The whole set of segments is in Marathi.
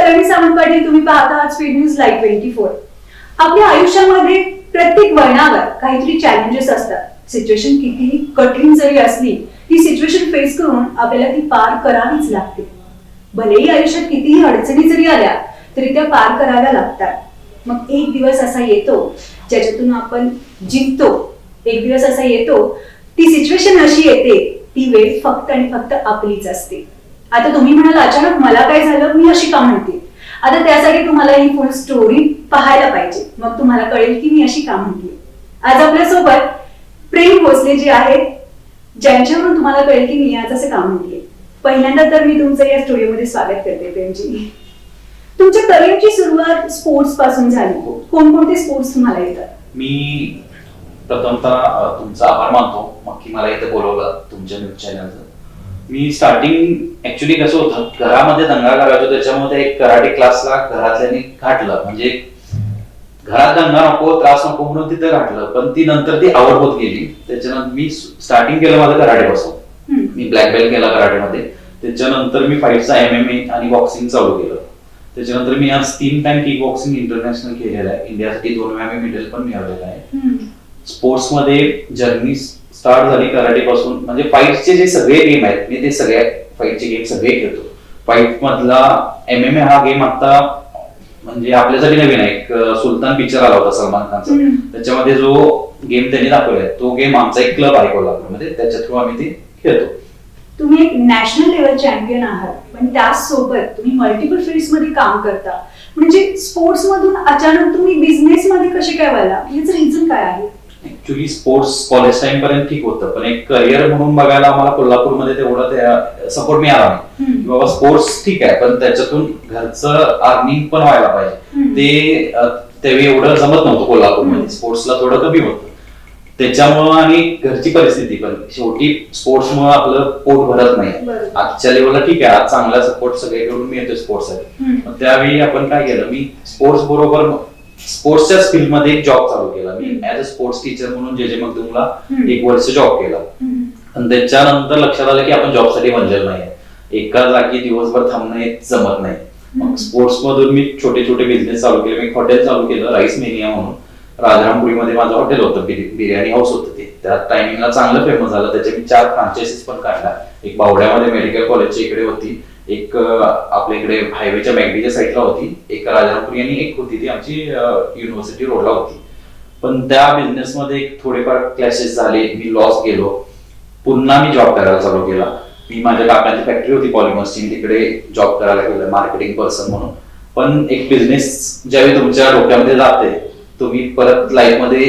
सलोनी सावंत पाटील, तुम्ही पाहता आहात स्पीड न्यूज लाईव्ह 24. आपल्या आयुष्यामध्ये प्रत्येक वळणावर काहीतरी चॅलेंजेस असतात. सिच्युएशन कितीही कठीण जरी असली, ती सिच्युएशन फेस करून आपल्याला ती पार करावीच लागते. भलेही आयुष्यात कितीही अडचणी जरी आल्या तरी त्या पार कराव्या लागतात. मग एक दिवस असा येतो ज्याच्यातून आपण जिंकतो. एक दिवस असा येतो, ती सिच्युएशन अशी येते, ती वेळ फक्त आणि फक्त आपलीच असते. आता तुम्ही म्हणाल, अचानक मला काय झालं, मी अशी का म्हणते? आता त्यासाठी तुम्हाला ही फुल स्टोरी पाहायला पाहिजे, मग तुम्हाला कळेल की मी अशी का म्हणते. आज आपल्या सोबत प्रेम भोसले जे आहेत, ज्यांच्यावरून तुम्हाला कळेल की मी आज असं का म्हणते. पहिल्यांदा तर मी तुमचं या स्टुडिओमध्ये स्वागत करते. प्रेमजी, तुमच्या करिअरची सुरुवात स्पोर्ट्स पासून झाली. कोणकोणते स्पोर्ट्स तुम्हाला येतात? मी प्रथमतः तुमचा आभार मानतो मग की मला इथे बोलवलं तुमच्या न्यूज चॅनलचं. मी स्टार्टिंग ऍक्च्युली कसं होतं, घरामध्ये दंगा करायचो, त्याच्यामध्ये एक कराटे क्लासला घरातल्यांनी घातलं. म्हणजे घरात दंगा नको, त्रास नको म्हणून तिथे घातलं, पण ती नंतर ती आवड होत गेली. त्याच्यानंतर मी स्टार्टिंग केलं माझं कराटे पासून. मी ब्लॅक बेल्ट केला कराटेमध्ये. त्याच्यानंतर मी फाईटचा MMA आणि बॉक्सिंग चालू केलं. त्याच्यानंतर मी आज 3 टाइम किक बॉक्सिंग इंटरनॅशनल केलेलं आहे. इंडियासाठी 2 वेळा मी मेडल पण मिळवलेलं आहे. स्पोर्ट्स मध्ये जर्नी स्टार्ट झाली कराटे पासून. म्हणजे फाईटचे जे सगळे गेम आहेत, मी ते सगळ्या फाईटचे गेम सगळे खेळतो. फाईट मधला MMA हा गेम आता म्हणजे आपल्यासाठी नवीन आहे. एक सुलतान पिक्चर आला होता सलमान खानचा, त्याच्यामध्ये जो गेम त्यांनी दाखवलाय तो गेम आमचा एक क्लब आहे कोल्हापूरमध्ये, त्याच्या थ्रू आम्ही ते खेळतो. तुम्ही एक नॅशनल लेवल चॅम्पियन आहात, पण त्याचसोबत तुम्ही मल्टिपल फील्ड्स मध्ये काम करता. म्हणजे स्पोर्ट्स मधून अचानक तुम्ही बिझनेस मध्ये कसे काय वळला? याचं रिझन काय आहे? ऍक्च्युली स्पोर्ट्स कॉलेज टाइम पर्यंत ठीक होतं, पण एक करिअर म्हणून बघायला आम्हाला कोल्हापूरमध्ये तेवढा सपोर्ट मिळाला नाही. बाबा स्पोर्ट्स ठीक आहे, पण त्याच्यातून घरचं अर्निंग पण व्हायला पाहिजे. ते त्यावेळी एवढं जमत नव्हतं कोल्हापूरमध्ये. स्पोर्ट्सला थोडं कमी होतं, त्याच्यामुळं आणि घरची परिस्थिती पण. शेवटी स्पोर्ट्समुळे आपलं पोट भरत नाही. आजच्या लेवलला ठीक आहे, आज चांगला सपोर्ट सगळीकडून मिळतोय स्पोर्ट्ससाठी. त्यावेळी आपण काय केलं, मी स्पोर्ट्स बरोबर स्पोर्ट्सच्या फील्ड मध्ये एक जॉब चालू केला. मी ऍज अ स्पोर्ट्स टीचर म्हणून जे मगदुमला 1 वर्ष जॉब केला. आणि त्याच्यानंतर लक्षात आलं की आपण जॉबसाठी बनलेलो नाही. एका जागी दिवसभर थांबणं हे जमत नाही. मग स्पोर्ट्स मधून मी छोटे छोटे बिझनेस चालू केले. मी हॉटेल चालू केलं, राईस मेनिया म्हणून. राजारामपुरीमध्ये माझं हॉटेल होतं, बिर्याणी हाऊस होतं ते. त्या टायमिंगला चांगलं फेमस झालं. त्याचे मी 4 फ्रांचायसीज पण काढल्या. एक बावड्यामध्ये मेडिकल कॉलेजच्या इकडे होती, एक आपल्या इकडे हायवेच्या मॅगडीच्या साईडला होती, एक राजारामपुरी आणि एक होती ती आमची युनिव्हर्सिटी रोडला होती. पण त्या बिझनेस मध्ये थोडेफार क्लॅशेस झाले, मी लॉस गेलो. पुन्हा मी जॉब करायला चालू केला. मी माझ्या काकांची फॅक्टरी होती पॉलिमर्सची, तिकडे जॉब करायला गेलो मार्केटिंग पर्सन म्हणून. पण एक बिझनेस ज्यावेळी तुमच्या डोक्यामध्ये जाते, तुम्ही परत लाईफमध्ये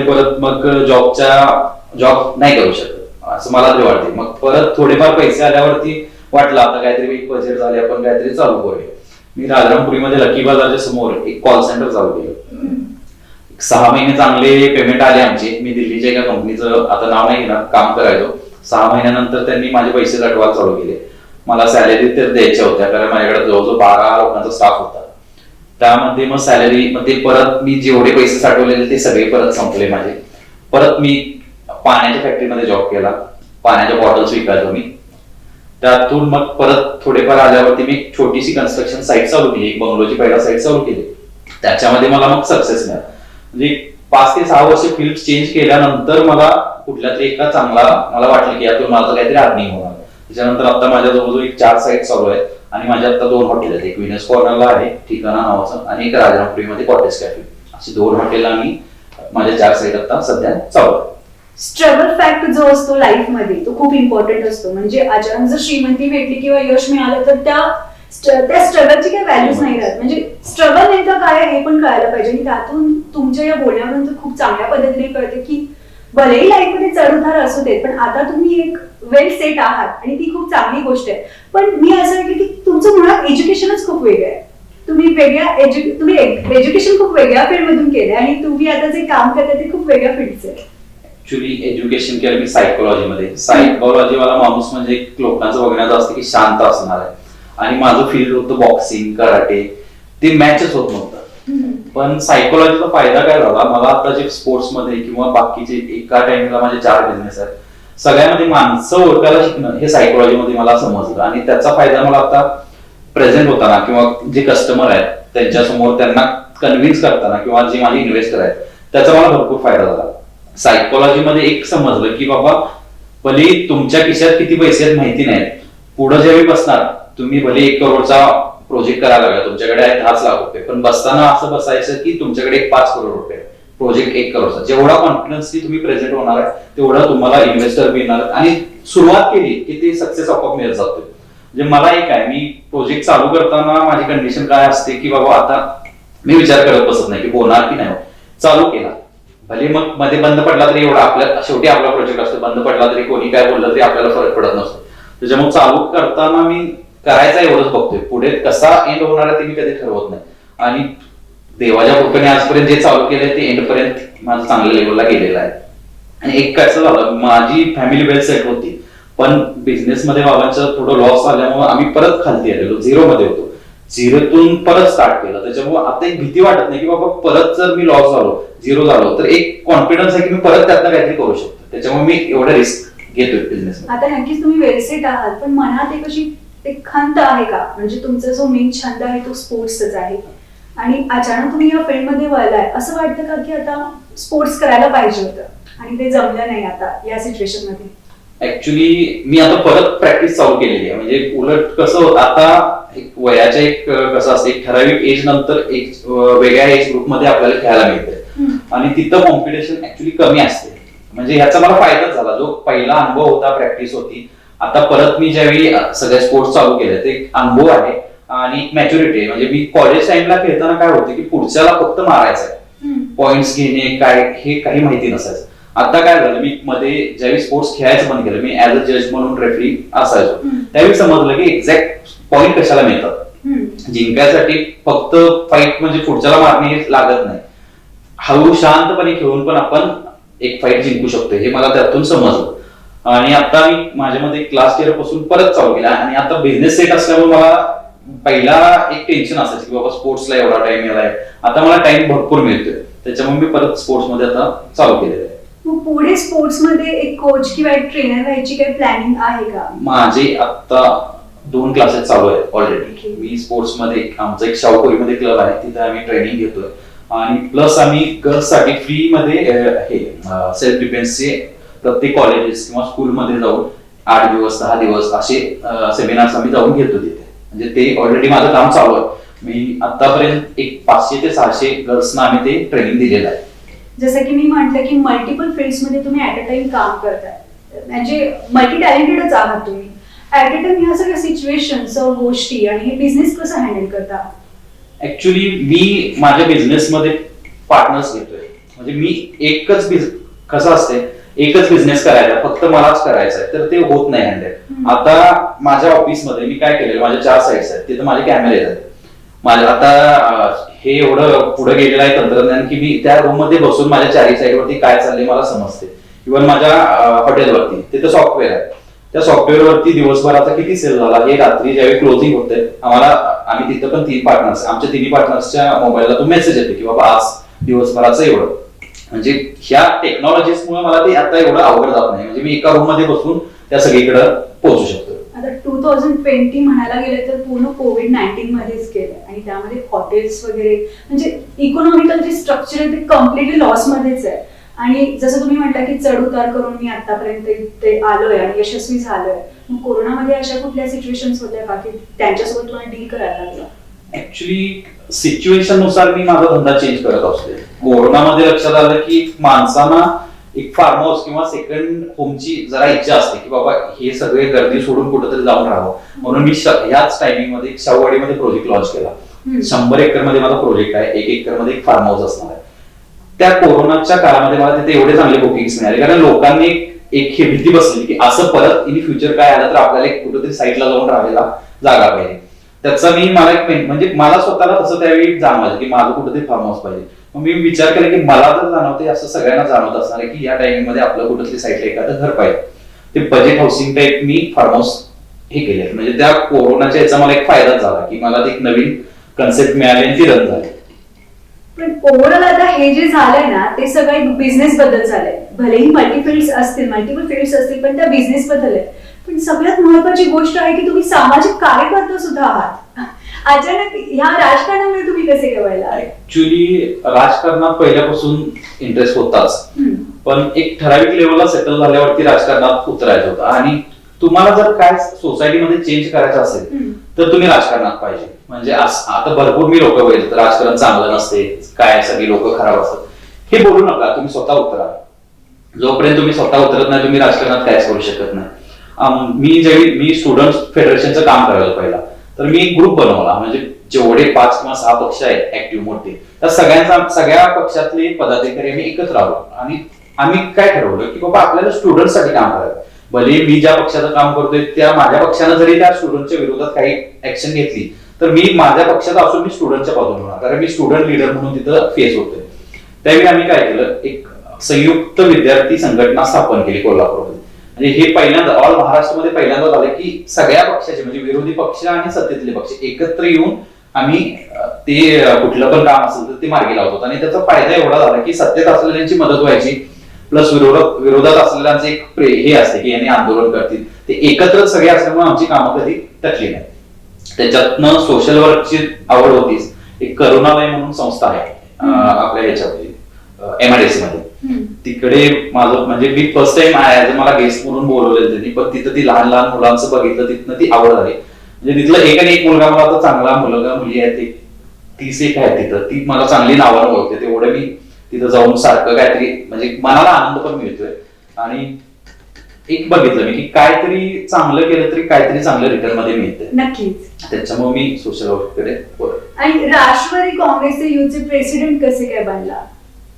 परत मग जॉब नाही करू शकत असं मला तरी वाटते. मग परत थोडेफार पैसे आल्यावरती वाटलं आता काहीतरी एक बजेट झाले, आपण काहीतरी चालू करूया. मी राजारामपुरीमध्ये लकी बाजारच्या समोर एक कॉल सेंटर चालू केलं. 6 महिने चांगले पेमेंट आले आमचे. मी दिल्लीच्या एका कंपनीचं आता नाव नाही घेणार काम करायचो. 6 महिन्यानंतर त्यांनी माझे पैसे साठवायला चालू केले. मला सॅलरी तर द्यायच्या होत्या, कारण माझ्याकडे जवळजवळ 12 लोकांचा स्टाफ होता. त्यामध्ये मग सॅलरी मध्ये परत मी जेवढे पैसे साठवलेले ते सगळे परत संपले माझे. परत मी पाण्याच्या फॅक्टरीमध्ये जॉब केला. पाण्याच्या बॉटल्स विकायचो मी. त्यातून मग परत थोडेफार आल्यावरती मी एक छोटीशी कन्स्ट्रक्शन साईट चालू केली. एक बंगलोची पहिला साईट चालू केली. त्याच्यामध्ये मला मग सक्सेस मिळाला. म्हणजे 5 ते 6 वर्ष फील्ड चेंज केल्यानंतर मला कुठल्या तरी एका चांगला मला वाटलं की यातून माझं काहीतरी अर्निंग होणार. त्याच्यानंतर आता माझ्या जवळजवळ 4 साईट चालू आहेत आणि माझ्या आता 2 हॉटेल आहेत. एक विनस कॉर्नरला आहे ठिकाणा नावाचं, आणि एक राजारामपुरीमध्ये कॉटेज कॅफे. अशी 2 हॉटेल आणि माझ्या 4 साईट आता सध्या चालू आहेत. स्ट्रगल फॅक्ट जो असतो लाईफ मध्ये तो खूप इम्पॉर्टंट असतो. म्हणजे अचानक जर श्रीमंती भेटली किंवा यश मिळालं तर त्या स्ट्रगलची काही व्हॅल्यूच नाही राहत. म्हणजे स्ट्रगल नेमकं काय आहे हे पण कळायला पाहिजे. आणि त्यातून तुमच्या या बोलण्यावरून तर खूप चांगल्या पद्धतीने कळते की भलेही लाईफ मध्ये चढउतार असू देत, पण आता तुम्ही एक वेल सेट आहात आणि ती खूप चांगली गोष्ट आहे. पण मी असं ऐकलं की तुमचं मुळात एज्युकेशनच खूप वेगळं आहे. तुम्ही एज्युकेशन खूप वेगळ्या फील्ड मधून केलंय आणि तुम्ही आता जे काम करताय ते खूप वेगळ्या फील्डचं आहे. ऍक्च्युली एज्युकेशन केलं मी सायकोलॉजीमध्ये. सायकोलॉजीवाला माणूस म्हणजे लोकांचं बघण्याचं असतं की शांत असणार आहे, आणि माझं फील्ड होतं बॉक्सिंग कराटे. ते मॅचच होत नव्हतं. पण सायकोलॉजीचा फायदा काय झाला, मला आता जे स्पोर्ट्स मध्ये किंवा बाकीचे एका टाइमला माझे 4 बिझनेस आहेत, सगळ्यामध्ये माणसं ओळखायला शिकणं हे सायकोलॉजी मध्ये मला समजलं. आणि त्याचा फायदा मला आता प्रेझेंट होताना किंवा जे कस्टमर आहेत त्यांच्यासमोर त्यांना कन्व्हिन्स करताना किंवा जे माझे इन्व्हेस्टर आहेत त्याचा मला भरपूर फायदा झाला. सायकोलॉजीमध्ये एक समजलं की बाबा भले तुमच्या खिशात किती पैसे आहेत माहिती नाही, पुढे ज्यावेळी बसणार तुम्ही भले 1 करोडचा प्रोजेक्ट करायला लागला, तुमच्याकडे आहे 10 लाख रुपये, पण बसताना असं बसायचं की तुमच्याकडे 5 करोड रुपये प्रोजेक्ट 1 करोडचा. जेवढा कॉन्फिडन्सली तुम्ही प्रेझेंट होणार आहे तेवढा तुम्हाला इन्व्हेस्टर मिळणार आणि सुरुवात केली की ते सक्सेस आपोआप मिळत जातो. म्हणजे मला एक आहे, मी प्रोजेक्ट चालू करताना माझी कंडिशन काय असते की बाबा आता मी विचार करत बसत नाही की होणार की नाही, चालू केला भले मग मध्ये बंद पडला तरी एवढा आपल्या शेवटी आपला प्रोजेक्ट असतो, बंद पडला तरी कोणी काय बोललं तरी आपल्याला फरक पडत नसतो. त्याच्यामुळे चालू करताना मी करायचा एवढंच बघतोय, पुढे कसा एंड होणार आहे ते मी कधी ठरवत नाही. आणि देवाच्या कृपेने आजपर्यंत जे चालू केलंय ते एंड पर्यंत माझं चांगल्या लेवलला गेलेलं आहे. आणि एक कसं झालं, माझी फॅमिली वेल सेट होती पण बिझनेस मध्ये बाबांचं थोडं लॉस आल्यामुळे आम्ही परत खालती आलेलो, झिरो मध्ये होतो, झिरोतून परत स्टार्ट केलं. त्याच्यामुळे आता एक भीती वाटत नाही की बाबा परत जर मी लॉस झालो, झिरो झालो तर एक कॉन्फिडन्स आहे की मी परत त्यातनं काहीतरी करू शकतो. त्याच्यामुळे मी एवढं रिस्क घेतोय बिझनेस. आता नक्कीच तुम्ही वेलसेट आहात, पण मनात एक अशी एक खंत आहे का, म्हणजे तुमचा जो मेन छंद आहे तो स्पोर्ट्सच आहे आणि अचानक तुम्ही या फील्डमध्ये वळलाय, असं वाटतं का की आता स्पोर्ट्स करायला पाहिजे होतं आणि ते जमलं नाही आता या सिच्युएशन मध्ये? ऍक्च्युली मी आता परत प्रॅक्टिस चालू केलेली आहे. म्हणजे उलट कसं होतं, आता एक वयाच्या एक कसं असतं, एक ठराविक एज नंतर एक वेगळ्या एज ग्रुप मध्ये आपल्याला खेळायला मिळते आणि तिथं कॉम्पिटिशन ऍक्च्युली कमी असते. म्हणजे ह्याचा मला फायदाच झाला, जो पहिला अनुभव होता, प्रॅक्टिस होती. आता परत मी ज्यावेळी सगळे स्पोर्ट्स चालू केले ते एक अनुभव आहे आणि एक मॅच्युरिटी आहे. म्हणजे मी कॉलेज टाइमला खेळताना काय होतं की पुढच्याला फक्त मारायचं आहे, पॉइंट्स घेणे काय हे काही माहिती नसायचं. आता काय झालं, मी मध्ये ज्यावेळी स्पोर्ट्स खेळायचं बंद केलं, मी ऍज अ जज म्हणून रेफरी असायचो, त्यावेळी समजलं की एक्झॅक्ट पॉइंट कशाला मिळतात. जिंकायसाठी फक्त फाईट म्हणजे पुढच्याला मारणे लागत नाही, हळू शांतपणे खेळून पण आपण एक फाईट जिंकू शकतो, हे मला त्यातून समजलं. आणि आता मी माझ्यामध्ये क्लास इयर पासून परत चालू केला आणि आता बिझनेस सेट असल्यामुळे मला पहिला एक टेन्शन असायचं की बाबा स्पोर्ट्सला एवढा टाइम मिळालाय, आता मला टाइम भरपूर मिळतोय. त्याच्यामुळे मी परत स्पोर्ट्स मध्ये आता चालू केलेलं आहे. पुढे स्पोर्ट्स मध्ये एक कोच किंवा एक ट्रेनर व्हायची काही प्लॅनिंग आहे का? माझे आता 2 क्लासेस चालू आहेत ऑलरेडी. मी स्पोर्ट्स मध्ये आमचा एक शाहूपुरीमध्ये क्लब आहे, तिथे आम्ही ट्रेनिंग घेतोय आणि प्लस आम्ही गर्ल्स साठी फ्री मध्ये हे सेल्फ डिफेन्सचे प्रत्येक कॉलेजेस किंवा स्कूलमध्ये जाऊन 8 दिवस 10 दिवस असे सेमिनार्स आम्ही जाऊन घेतो तिथे. म्हणजे ते ऑलरेडी माझं काम चालू आहे. मी आतापर्यंत एक 500 ते 600 गर्ल्सना आम्ही ते ट्रेनिंग दिलेलं आहे. जसं की मी म्हटलं की मल्टिपल फील्ड्स मध्ये तुम्ही ऍट अ टाइम काम करताय, म्हणजे मल्टी टॅलेंटेडच आहात तुम्ही. ऍट अ टाइम ह्या सगळ्या सिच्युएशन्स गोष्टी आणि हे बिझनेस कसं हँडल करता? ऍक्च्युली मी माझ्या बिझनेस मध्ये पार्टनर्स घेतोय. म्हणजे मी एकच कसं असते, एकच बिझनेस करायचा, फक्त मलाच करायचा आहे तर ते होत नाही हँडल. आता माझ्या ऑफिसमध्ये मी काय केलेलं, माझ्या 4 साईट्स आहेत, तिथे माझे कॅमेरे आहेत. माझ्या आता हे एवढं पुढे गेलेलं आहे तंत्रज्ञान की मी त्या रूम मध्ये बसून माझ्या 4 साईडवरती काय चाललंय मला समजते. इव्हन माझ्या हॉटेलवरती तिथे सॉफ्टवेअर आहे, त्या सॉफ्टवेअर वरती दिवसभराचा किती सेल झाला हे रात्री ज्यावेळी क्लोजिंग होते आम्ही तिथं पण 3 पार्टनर्स, आमच्या 3 पार्टनर्सच्या मोबाईलला तो मेसेज येतो की बाबा आज दिवसभराचं एवढं. म्हणजे ह्या टेक्नॉलॉजीजमुळे मला ते आता एवढं अवघड जात नाही. म्हणजे मी एका रूम मध्ये बसून त्या सगळीकडे पोहोचू शकतो. आता 2020 म्हणायला गेलं तर पूर्ण कोविड-19 मध्येच गेलं आणि त्यामध्ये हॉटेल्स वगैरे म्हणजे इकॉनॉमिकल जे स्ट्रक्चर आहे ते कम्प्लिटली लॉस मध्येच आहे. आणि जसं तुम्ही म्हटलं की चढ उतार करून मी आतापर्यंत ते आलोय आणि यशस्वी झालोय. मग कोरोनामध्ये अशा कुठल्या सिच्युएशन्स होत्या का की त्यांच्यासोबत तुम्हाला डील करायला लागलं? ऍक्च्युली सिच्युएशन नुसार मी माझा धंदा चेंज करत असते. कोरोनामध्ये लक्षात आलं की माणसांना एक फार्म हाऊस किंवा सेकंड होमची जरा इच्छा असते की बाबा हे सगळे गर्दी सोडून कुठेतरी जाऊन राहावं. म्हणून मी ह्याच टायमिंग मध्ये शाहूवाडीमध्ये प्रोजेक्ट लॉन्च केला. 100 एकर मध्ये माझा प्रोजेक्ट आहे, 1 एकर मध्ये एक फार्म हाऊस असणार आहे. त्या कोरोनाच्या काळामध्ये मला तिथे एवढे चांगले बुकिंग्स मिळाले कारण लोकांनी एक ही भीती बसली की असं परत इन फ्युचर काय आलं तर आपल्याला एक कुठेतरी साईडला जाऊन राहायला जागा पाहिजे. त्याचा मला एक म्हणजे मला स्वतःला तसं त्यावेळी जाणवायचं की माझं कुठेतरी फार्म हाऊस पाहिजे. मग मी विचार केला की मला जर जाणवते असं सगळ्यांना जाणवत असणार आहे की या टायमिंग मध्ये आपलं कुठेतरी साईडला एखादं घर पाहिजे. ते बजेट हाऊसिंग टाईप मी फार्म हाऊस हे केले. म्हणजे त्या कोरोनाच्या याचा मला एक फायदाच झाला की मला एक नवीन कन्सेप्ट मिळाली आणि ती रन झाली. पण ओव्हरऑल आता हे जे झालंय ना ते सगळं बिझनेस बद्दल झालंय. भलेही मल्टिपल फील्ड्स असतील पण त्या बिझनेस बद्दल आहे. पण सगळ्यात महत्वाची गोष्ट आहे की तुम्ही सामाजिक कार्यकर्ता सुद्धा आहात. अचानक ह्या राजकारणामध्ये तुम्ही कसे गेवायला? ऍक्च्युली राजकारणात पहिल्यापासून इंटरेस्ट होताच, पण एक ठराविक लेवलला सेटल झाल्यावरती राजकारणात उतरायचं होतं. आणि तुम्हाला जर काय सोसायटीमध्ये चेंज करायचं असेल तर तुम्ही राजकारणात पाहिजे. म्हणजे आता भरपूर मी लोक बघितलं राजकारण चांगलं नसते, काय सगळी लोक खराब असतात, हे बोलू नका. तुम्ही स्वतः उतरा. जोपर्यंत तुम्ही स्वतः उतरत नाही तुम्ही राजकारणात काहीच करू शकत नाही. मी स्टुडंट फेडरेशनचं काम करायला पहिला, तर मी एक ग्रुप बनवला. म्हणजे जेवढे 5 किंवा 6 पक्ष आहेत ऍक्टिव्ह मोठे, त्या सगळ्या पक्षातले पदाधिकारी आम्ही एकत्र आलो आणि आम्ही काय ठरवलं की बाबा आपल्याला स्टुडंटसाठी काम करायचं. भले मी ज्या पक्षाचं काम करतोय त्या माझ्या पक्षानं जरी त्या स्टुडंटच्या विरोधात काही ऍक्शन घेतली तर मी माझ्या पक्षात असून मी स्टुडंटच्या बाजूने होणार, कारण मी स्टुडंट लीडर म्हणून तिथं फेस होतोय. त्यावेळी आम्ही काय केलं, एक संयुक्त विद्यार्थी संघटना स्थापन केली कोल्हापूरमध्ये. म्हणजे हे पहिल्यांदा ऑल महाराष्ट्रामध्ये पहिल्यांदा झालं की सगळ्या पक्षाचे म्हणजे विरोधी पक्ष आणि सत्तेतले पक्ष एकत्र येऊन आम्ही ते कुठलं पण काम असेल तर ते मार्गी लावतो. आणि त्याचा फायदा एवढा झाला की सत्तेत असलेल्यांची मदत व्हायची, प्लस विरोधात असलेल्यांचे एक हे असते की यांनी आंदोलन करतील, ते एकत्र सगळे असल्यामुळे आमची कामं कधी तटली नाही. त्याच्यातनं सोशल वर्कची आवड होतीच. एक करुणालय म्हणून संस्था आहे आपल्या ह्याच्यामध्ये MIDC मध्ये, तिकडे माझं म्हणजे मी फर्स्ट टाइम मला गेस्ट म्हणून बोलवलेलं त्यांनी, पण तिथं ती लहान लहान मुलांचं बघितलं, तिथनं ती आवड झाली. म्हणजे तिथलं एक आणि एक मुलगा मला आता चांगला मुलगा मुली आहेत, 30 एक आहेत तिथं, ती मला चांगली नावानं ओळखते. तेवढं मी तिथं जाऊन सारखं काहीतरी म्हणजे मनाला आनंद पण मिळतोय. आणि एक बघितलं मी की काहीतरी चांगलं केलं तरी काहीतरी चांगलं रिटर्न मध्ये मिळतंय. नक्कीच. त्याच्यामुळे मी सोशल वर्ककडे वळलो. आणि राष्ट्रवादी काँग्रेसचे युथचे प्रेसिडेंट कसे काय बनला?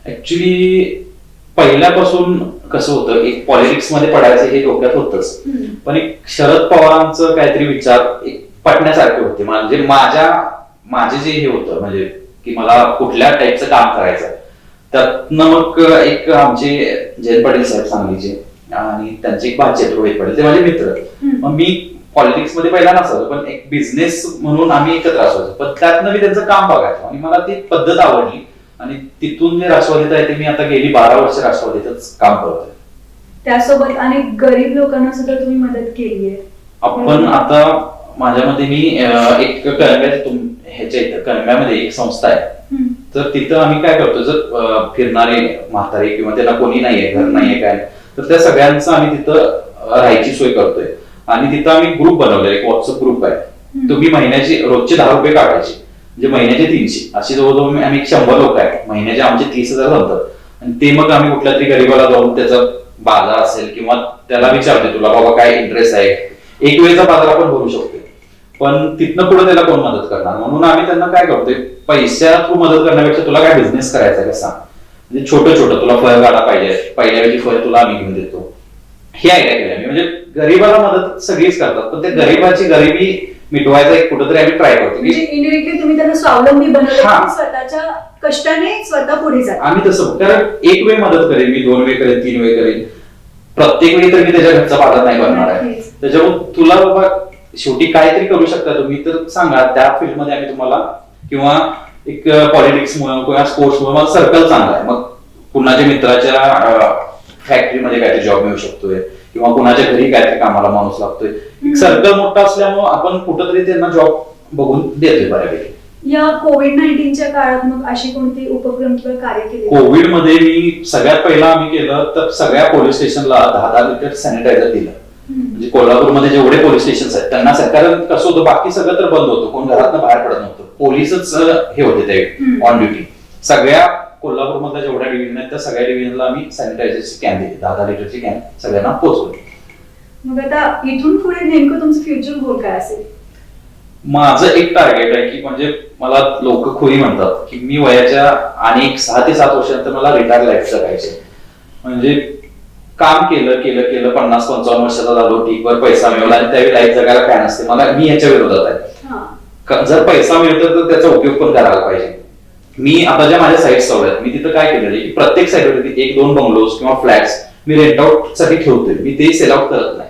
ऍक्च्युली पहिल्यापासून कसं होतं, एक पॉलिटिक्स मध्ये पडायचं हे डोक्यात होतच, पण एक शरद पवारांचं काहीतरी विचार एक पटण्यासारखे होते. म्हणजे माझे जे हे होतं म्हणजे की मला कुठल्या टाईपचं काम करायचं, त्यातनं मग एक आमचे जयंत पाटील साहेब सांगलीचे आणि त्यांचे एक भाचे रोहित पाटील, ते माझे मित्र. मग मी पॉलिटिक्स मध्ये पहिला नसायचो, पण एक बिझनेस म्हणून आम्ही एकत्र असायचो. पण त्यातनं मी त्यांचं काम बघायचो आणि मला ती पद्धत आवडली आणि तिथून जे राष्ट्रवादीत आहे ते मी आता गेली 12 वर्ष राष्ट्रवादीतच काम करतोय. त्यासोबत अनेक गरीब लोकांना सुद्धा तुम्ही मदत केली आहे. आपण आता माझ्यामध्ये मी एक ह्याच्या इथं कणब्यामध्ये एक संस्था आहे, तर तिथं आम्ही काय करतो, जर फिरणारे म्हातारे किंवा त्यांना कोणी नाहीये, घर नाहीये काय, तर त्या सगळ्यांचं आम्ही तिथं राहायची सोय करतोय. आणि तिथं आम्ही ग्रुप बनवलेला, एक व्हॉट्सअप ग्रुप आहे. तुम्ही महिन्याचे रोजचे 10 रुपये काढायचे, म्हणजे महिन्याचे 300, अशी जवळजवळ आम्ही 100 लोक आहे, महिन्याचे आमचे 30,000 जमतात. आणि ते मग आम्ही कुठल्या तरी गरीबाला जाऊन त्याचा बाजार असेल किंवा त्याला विचारते तुला बाबा काय इंटरेस्ट आहे, एक वेळेचा बाजार आपण भरू शकतो, पण तिथनं पुढे त्याला कोण मदत करणार. म्हणून आम्ही त्यांना काय करतोय, पैशा थ्रू मदत करण्यापेक्षा तुला काय बिझनेस करायचा का सांग, म्हणजे छोटं छोटं तुला फळ गाडा पाहिजे, पहिल्या वेळी फळ तुला आम्ही घेऊन देतो, हे आयडिया केली आम्ही. म्हणजे गरीबाला मदत सगळीच करतात, पण त्या गरीबाची गरिबी मिटवायचा एक कुठेतरी आम्ही ट्राय करतो. म्हणजे इनडायरेक्टली तुम्ही त्यांना स्वावलंबी बनवलं, स्वतःच्या कष्टाने स्वतः पुढे जातात. आम्ही तसं, कारण एक वेळ मदत करेन मी, 2 वेळ करेन, 3 वेळ करेन, प्रत्येक वेळी तर मी त्याच्या घरचा बाजार नाही बनणार आहे. त्याच्यामुळे तुला बाबा शेवटी काहीतरी करू शकता तुम्ही तर सांगा, त्या फील्ड मध्ये आम्ही तुम्हाला, किंवा एक पॉलिटिक्स मुळे किंवा स्पोर्ट्स मुळे मला सर्कल चांगला आहे, मग कुणाच्या मित्राच्या फॅक्टरीमध्ये काहीतरी जॉब मिळू शकतोय किंवा कुणाच्या घरी काहीतरी कामाला माणूस लागतोय. सर्कल मोठा असल्यामुळे आपण कुठंतरी त्यांना जॉब बघून देतोय बऱ्यापैकी. या कोविड-19च्या काळात मग अशी कोणती उपक्रम किंवा कार्य केले? कोविड मध्ये मी सगळ्यात पहिला आम्ही केलं तर सगळ्या पोलीस स्टेशनला 10-10 लिटर सॅनिटायझर दिलं. म्हणजे कोल्हापूरमध्ये जेवढे पोलीस स्टेशन आहेत त्यांना, कारण कसं होतं बाकी सगळं तर बंद होतं, कोण घरातनं बाहेर पडत नव्हतं, पोलीसच हे होते ते ऑन ड्युटी. सगळ्या कोल्हापूरमधल्या जेवढ्या डिव्हिजन आहेत त्या सगळ्या डिव्हिजनला आम्ही सॅनिटायझरची कॅन दिली, 10-10 लिटरची कॅन सगळ्यांना पोहोचवली. मग आता इथून पुढे नेमकं तुमचं फ्युचर गोल काय असेल? माझं एक टार्गेट आहे की म्हणजे मला लोक खुरी म्हणतात की मी वयाच्या आणि 6 ते 7 वर्षानंतर मला रिटायर लाईफ जगायचे. म्हणजे काम केलं 50-55 वर्षाचा झालो, ठीकवर पैसा मिळवला आणि त्यावेळी लाईफ जगायला काय नसते. मी याच्या विरोधात आहे. जर पैसा मिळतो तर त्याचा उपयोग पण करायला पाहिजे. मी आता ज्या माझ्या साईट्स चालू आहेत, मी तिथं काय केलेलं की प्रत्येक साईटवरती 1-2 बंगलोज किंवा फ्लॅट्स मी रेंट आउट साठी ठेवतोय, मी ते सेल आउट करत नाही.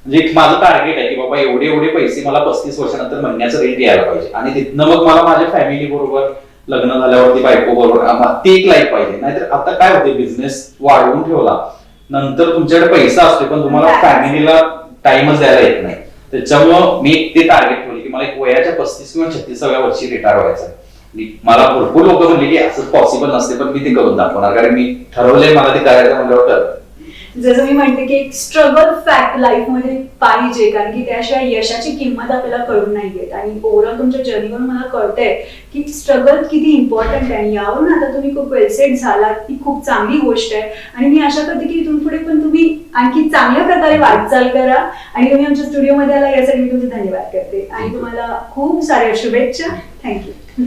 म्हणजे माझं टार्गेट आहे की बाबा एवढे पैसे मला 35 वर्षानंतर महिन्याचं रेंट यायला पाहिजे आणि तिथनं मग मला माझ्या फॅमिली बरोबर, लग्न झाल्यावरती बायको बरोबर ती एक लाईफ पाहिजे. नाहीतर आता काय होते, बिझनेस वाढवून ठेवला नंतर तुमच्याकडे पैसा असतो पण तुम्हाला फॅमिलीला टाइमच द्यायला येत नाही. त्याच्यामुळं मी ते टार्गेट ठेवले की मला एक वयाच्या 35 किंवा 36व्या वर्षी रिटायर व्हायचं. मला भरपूर लोक म्हणले की असं पॉसिबल नसते, पण मी ते करून दाखवणार, कारण मी ठरवलंय मला ते करायचं म्हणल्यावर तर. जसं मी म्हणते की एक स्ट्रगल फॅक्ट लाईफ मध्ये पाहिजे, कारण की त्याशिवाय यशाची किंमत आपल्याला कळून नाही येत. आणि ओव्हरऑल तुमच्या जर्नीवरून मला कळतंय की स्ट्रगल किती इम्पॉर्टंट आहे. आणि यावरून आता तुम्ही खूप वेलसेट झालात, ती खूप चांगली गोष्ट आहे. आणि मी आशा करते की इथून पुढे पण तुम्ही आणखी चांगल्या प्रकारे वाटचाल करा. आणि तुम्ही आमच्या स्टुडिओमध्ये आला यासाठी मी तुमचे धन्यवाद करते आणि तुम्हाला खूप साऱ्या शुभेच्छा. थँक्यू.